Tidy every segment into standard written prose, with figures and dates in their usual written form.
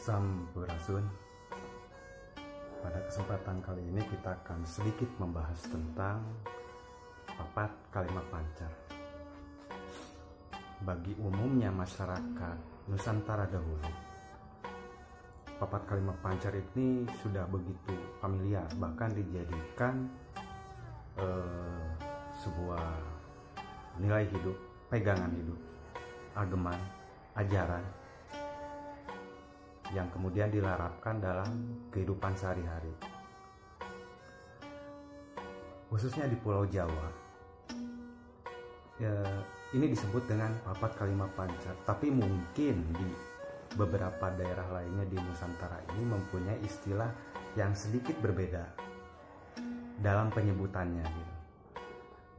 Sampurasun. Pada kesempatan kali ini kita akan sedikit membahas tentang papat kalimat pancar. Bagi umumnya masyarakat Nusantara dahulu, papat kalimat pancar ini sudah begitu familiar, bahkan dijadikan sebuah nilai hidup, pegangan hidup, ageman, ajaran yang kemudian dilarapkan dalam kehidupan sehari-hari. Khususnya di Pulau Jawa, ini disebut dengan papat kalimat pancar, tapi mungkin di beberapa daerah lainnya di Nusantara ini mempunyai istilah yang sedikit berbeda dalam penyebutannya gitu.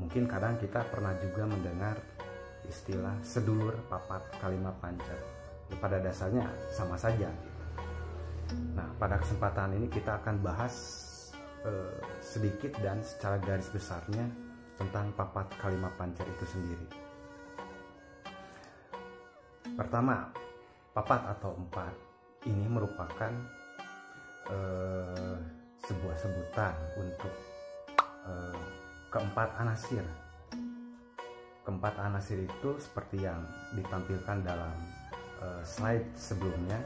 Mungkin kadang kita pernah juga mendengar istilah sedulur papat kalimat pancar. Pada dasarnya sama saja gitu. Nah, pada kesempatan ini kita akan bahas sedikit dan secara garis besarnya tentang papat kalimat pancar itu sendiri. Pertama, papat atau empat ini merupakan sebuah sebutan untuk keempat anasir. Keempat anasir itu seperti yang ditampilkan dalam slide sebelumnya,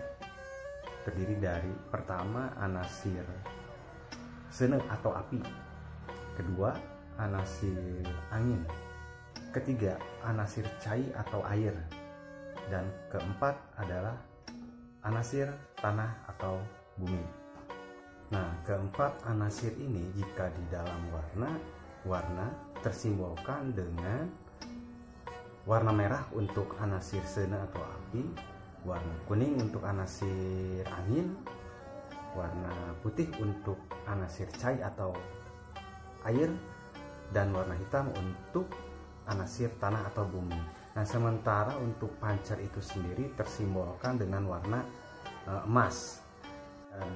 terdiri dari pertama anasir sene atau api, kedua anasir angin, ketiga anasir cai atau air, dan keempat adalah anasir tanah atau bumi. Nah, keempat anasir ini jika di dalam warna tersimbolkan dengan warna merah untuk anasir sene atau api, warna kuning untuk anasir angin, warna putih untuk anasir cai atau air, dan warna hitam untuk anasir tanah atau bumi. Nah, sementara untuk pancar itu sendiri tersimbolkan dengan warna emas.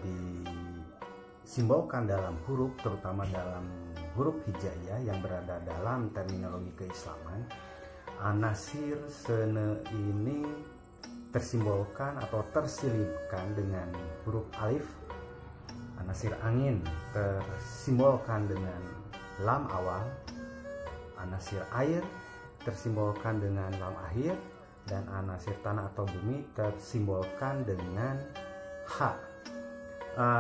Disimbolkan dalam huruf, terutama dalam huruf hijaiyah yang berada dalam terminologi keislaman. Anasir sene ini tersimbolkan atau tersilipkan dengan huruf alif. Anasir angin tersimbolkan dengan lam awal. Anasir air tersimbolkan dengan lam akhir, dan anasir tanah atau bumi tersimbolkan dengan ha.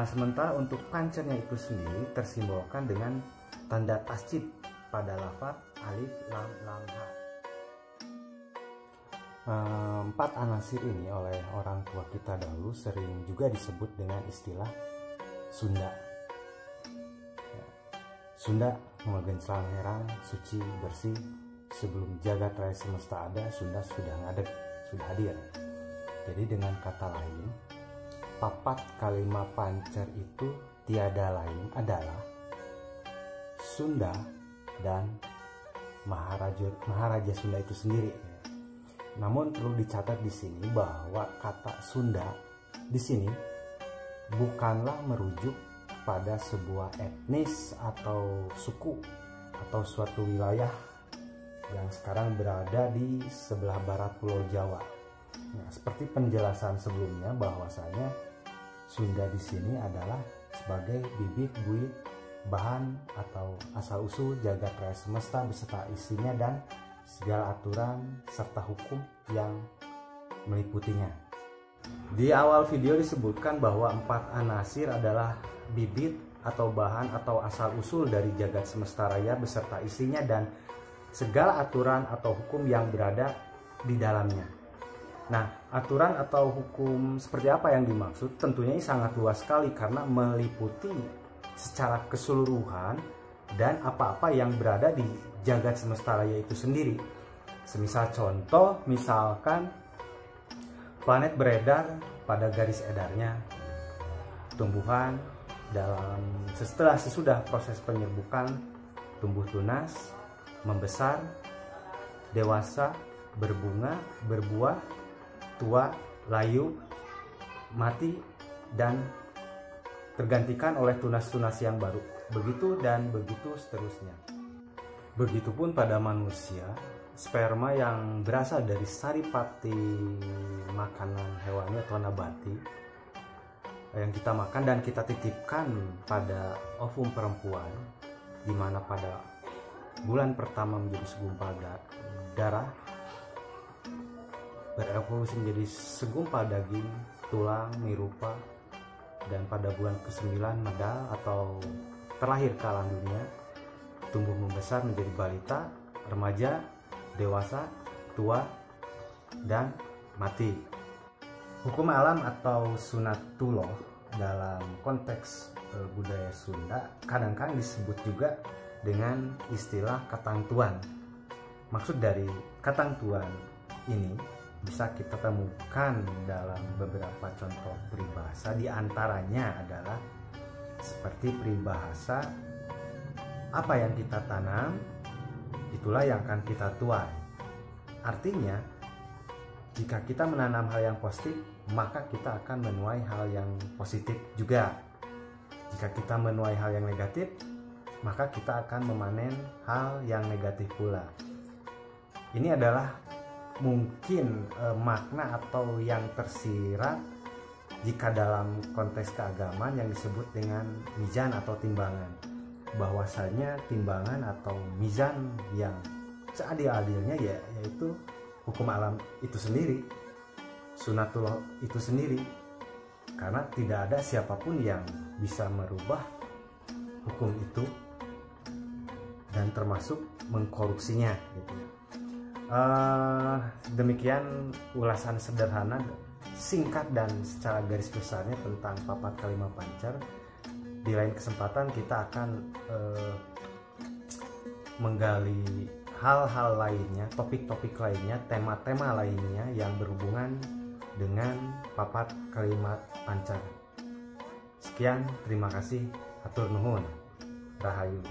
Sementara untuk pancarnya itu sendiri tersimbolkan dengan tanda tasjid pada lafaz alif lam lam ha. Empat anasir ini oleh orang tua kita dahulu sering juga disebut dengan istilah Sunda. Sunda memegang selang herang, suci, bersih. Sebelum jagat raya semesta ada, Sunda sudah ngadeg, sudah hadir. Jadi dengan kata lain, papat kalimat pancar itu tiada lain adalah Sunda dan Maharaja Sunda itu sendiri. Namun perlu dicatat di sini bahwa kata Sunda di sini bukanlah merujuk pada sebuah etnis atau suku atau suatu wilayah yang sekarang berada di sebelah barat Pulau Jawa. Nah, seperti penjelasan sebelumnya bahwasanya Sunda di sini adalah sebagai bibit buit bahan atau asal usul jagat raya semesta beserta isinya dan segala aturan serta hukum yang meliputinya. Di awal video disebutkan bahwa empat anasir adalah bibit atau bahan atau asal usul dari jagat semesta raya beserta isinya dan segala aturan atau hukum yang berada di dalamnya. Nah, aturan atau hukum seperti apa yang dimaksud? Tentunya ini sangat luas sekali karena meliputi secara keseluruhan dan apa-apa yang berada di jagat semesta raya itu sendiri. Semisal contoh, misalkan planet beredar pada garis edarnya, tumbuhan sesudah proses penyerbukan tumbuh tunas, membesar, dewasa, berbunga, berbuah, tua, layu, mati, dan tergantikan oleh tunas-tunas yang baru. Begitu dan begitu seterusnya. Begitupun pada manusia, sperma yang berasal dari saripati makanan hewani atau nabati yang kita makan dan kita titipkan pada ovum perempuan, di mana pada bulan pertama menjadi segumpal darah, berevolusi menjadi segumpal daging, tulang, mirupa, dan pada bulan ke-9 medal atau terlahir ke alam dunia, tumbuh membesar menjadi balita, remaja, dewasa, tua, dan mati. Hukum alam atau sunatullah dalam konteks budaya Sunda kadang-kadang disebut juga dengan istilah katangtuan. Maksud dari katangtuan ini bisa kita temukan dalam beberapa contoh peribahasa, di antaranya adalah seperti peribahasa, apa yang kita tanam itulah yang akan kita tuai. Artinya jika kita menanam hal yang positif, maka kita akan menuai hal yang positif juga. Jika kita menuai hal yang negatif, maka kita akan memanen hal yang negatif pula. Ini adalah mungkin makna atau yang tersirat jika dalam konteks keagamaan yang disebut dengan mizan atau timbangan. Bahwasanya timbangan atau mizan yang seadil-adilnya yaitu hukum alam itu sendiri, sunatullah itu sendiri, karena tidak ada siapapun yang bisa merubah hukum itu dan termasuk mengkorupsinya gitu. Demikian ulasan sederhana, singkat dan secara garis besarnya tentang papat kalima pancar. Di lain kesempatan kita akan menggali hal-hal lainnya, topik-topik lainnya, tema-tema lainnya yang berhubungan dengan papat kalimat pancar. Sekian, terima kasih, hatur nuhun, rahayu.